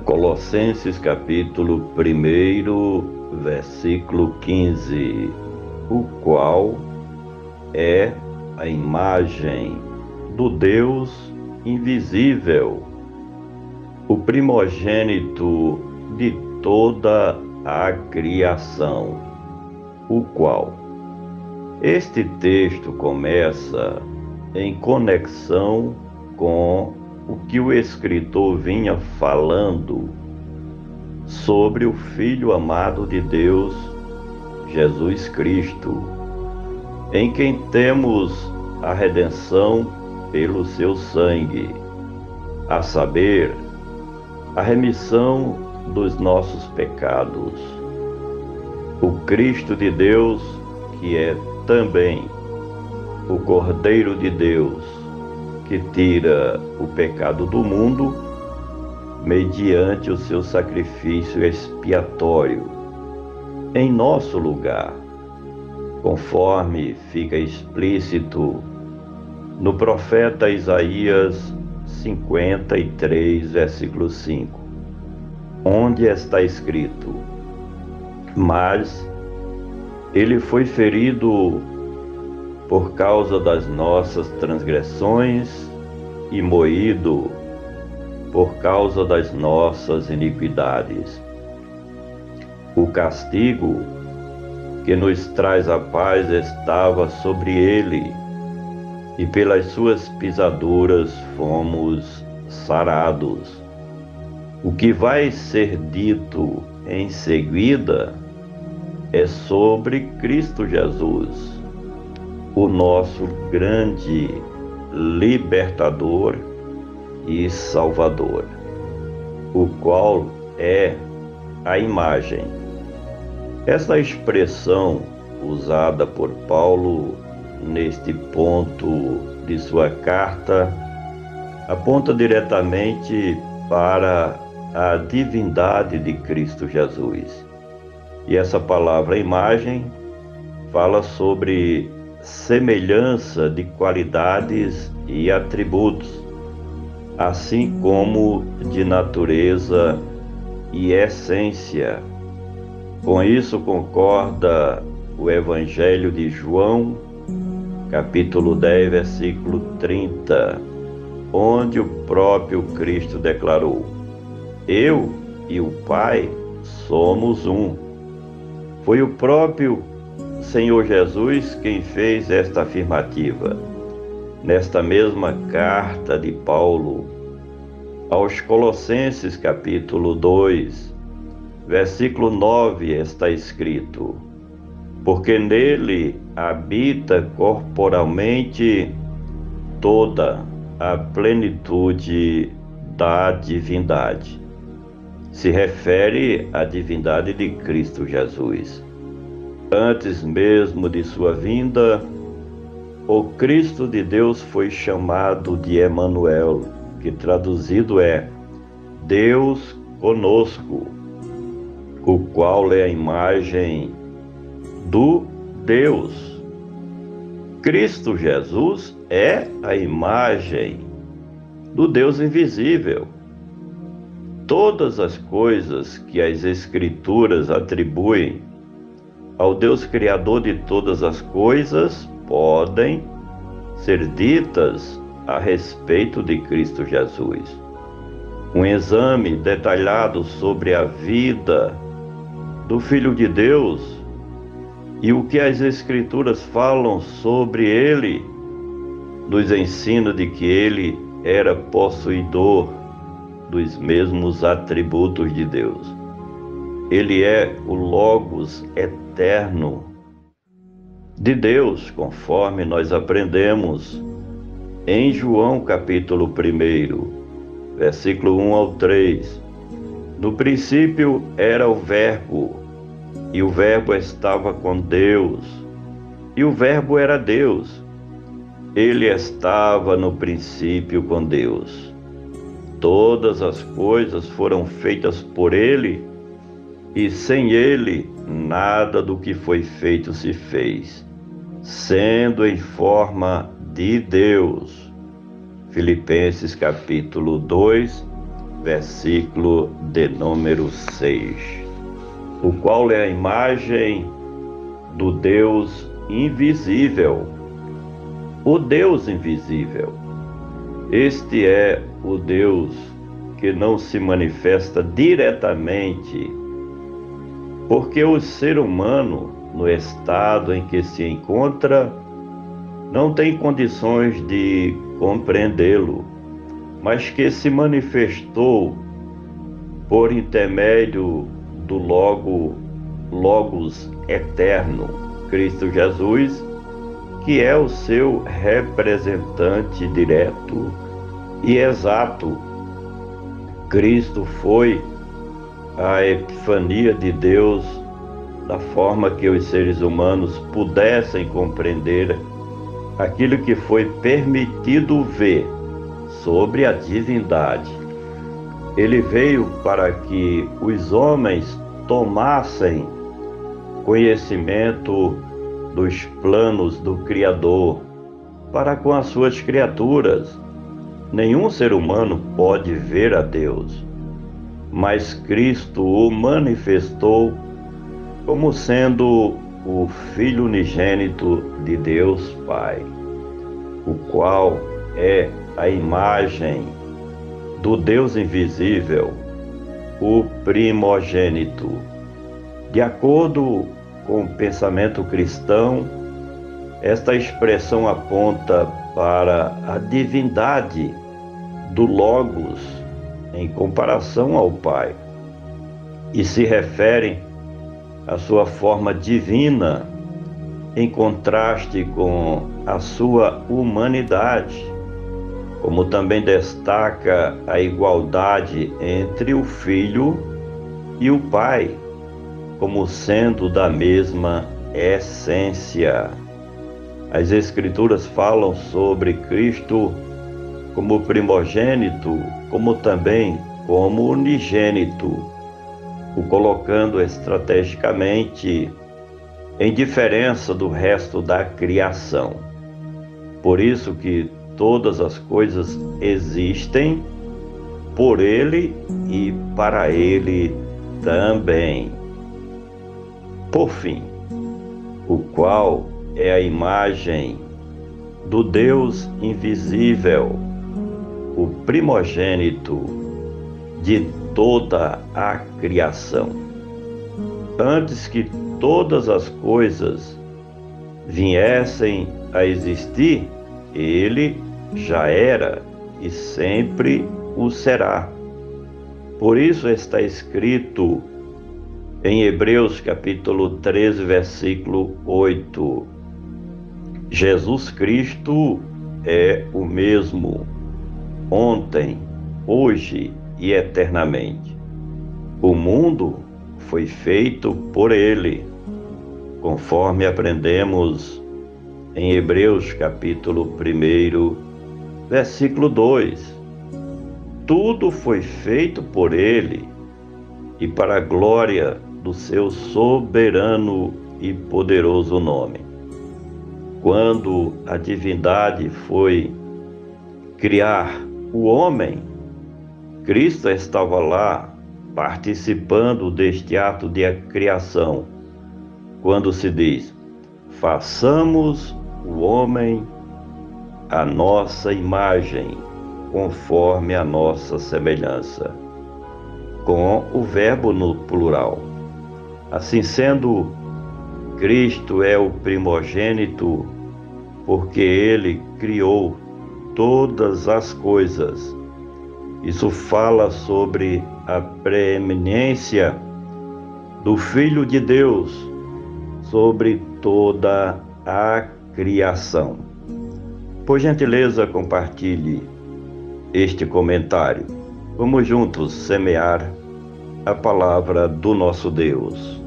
Colossenses capítulo 1, versículo 15, o qual é a imagem do Deus invisível, o primogênito de toda a criação, o qual. Este texto começa em conexão com o que o escritor vinha falando sobre o Filho amado de Deus, Jesus Cristo, em quem temos a redenção pelo seu sangue, a saber, a remissão dos nossos pecados. O Cristo de Deus, que é também o Cordeiro de Deus, que tira o pecado do mundo mediante o seu sacrifício expiatório em nosso lugar, conforme fica explícito no profeta Isaías 53, versículo 5, onde está escrito: mas ele foi ferido por causa das nossas transgressões e moído por causa das nossas iniquidades. O castigo que nos traz a paz estava sobre ele, e pelas suas pisaduras fomos sarados. O que vai ser dito em seguida é sobre Cristo Jesus, o nosso grande libertador e salvador, o qual é a imagem. Essa expressão usada por Paulo neste ponto de sua carta aponta diretamente para a divindade de Cristo Jesus. E essa palavra imagem fala sobre semelhança de qualidades e atributos, assim como de natureza e essência. Com isso concorda o Evangelho de João, capítulo 10, versículo 30, onde o próprio Cristo declarou: eu e o Pai somos um. Foi o próprio Senhor Jesus quem fez esta afirmativa. Nesta mesma carta de Paulo aos Colossenses, capítulo 2, versículo 9, está escrito: porque nele habita corporalmente toda a plenitude da divindade. Se refere à divindade de Cristo Jesus. Antes mesmo de sua vinda, o Cristo de Deus foi chamado de Emanuel, que traduzido é Deus conosco, o qual é a imagem do Deus. Cristo Jesus é a imagem do Deus invisível. Todas as coisas que as Escrituras atribuem ao Deus Criador de todas as coisas podem ser ditas a respeito de Cristo Jesus. Um exame detalhado sobre a vida do Filho de Deus e o que as Escrituras falam sobre ele nos ensina de que ele era possuidor dos mesmos atributos de Deus. Ele é o Logos eterno de Deus, conforme nós aprendemos em João capítulo 1, versículo 1 ao 3. No princípio era o Verbo, e o Verbo estava com Deus, e o Verbo era Deus. Ele estava no princípio com Deus. Todas as coisas foram feitas por ele, e sem ele nada do que foi feito se fez, sendo em forma de Deus. Filipenses capítulo 2, versículo de número 6, o qual é a imagem do Deus invisível. O Deus invisível. Este é o Deus que não se manifesta diretamente, porque o ser humano, no estado em que se encontra, não tem condições de compreendê-lo, mas que se manifestou por intermédio do Logos eterno, Cristo Jesus, que é o seu representante direto e exato. Cristo foi a epifania de Deus da forma que os seres humanos pudessem compreender aquilo que foi permitido ver sobre a divindade. Ele veio para que os homens tomassem conhecimento dos planos do Criador para com as suas criaturas. Nenhum ser humano pode ver a Deus, mas Cristo o manifestou como sendo o Filho unigênito de Deus Pai, o qual é a imagem do Deus invisível, o primogênito. De acordo com o pensamento cristão, esta expressão aponta para a divindade do Logos em comparação ao Pai e se refere à sua forma divina em contraste com a sua humanidade, como também destaca a igualdade entre o Filho e o Pai, como sendo da mesma essência. As Escrituras falam sobre Cristo como primogênito, como também como unigênito, o colocando estrategicamente em diferença do resto da criação. Por isso que todas as coisas existem por Ele e para Ele também. Por fim, o qual é a imagem do Deus invisível, o primogênito de toda a criação. Antes que todas as coisas viessem a existir, ele já era e sempre o será. Por isso está escrito em Hebreus capítulo 13, versículo 8: Jesus Cristo é o mesmo, ontem, hoje e eternamente. O mundo foi feito por ele, conforme aprendemos em Hebreus capítulo 1, versículo 2. Tudo foi feito por ele e para a glória do seu soberano e poderoso nome. Quando a divindade foi criar o homem, Cristo estava lá participando deste ato de criação, quando se diz: façamos o homem à nossa imagem, conforme a nossa semelhança, com o verbo no plural. Assim sendo, Cristo é o primogênito, porque ele criou todas as coisas. Isso fala sobre a preeminência do Filho de Deus sobre toda a criação. Por gentileza, compartilhe este comentário. Vamos juntos semear a palavra do nosso Deus.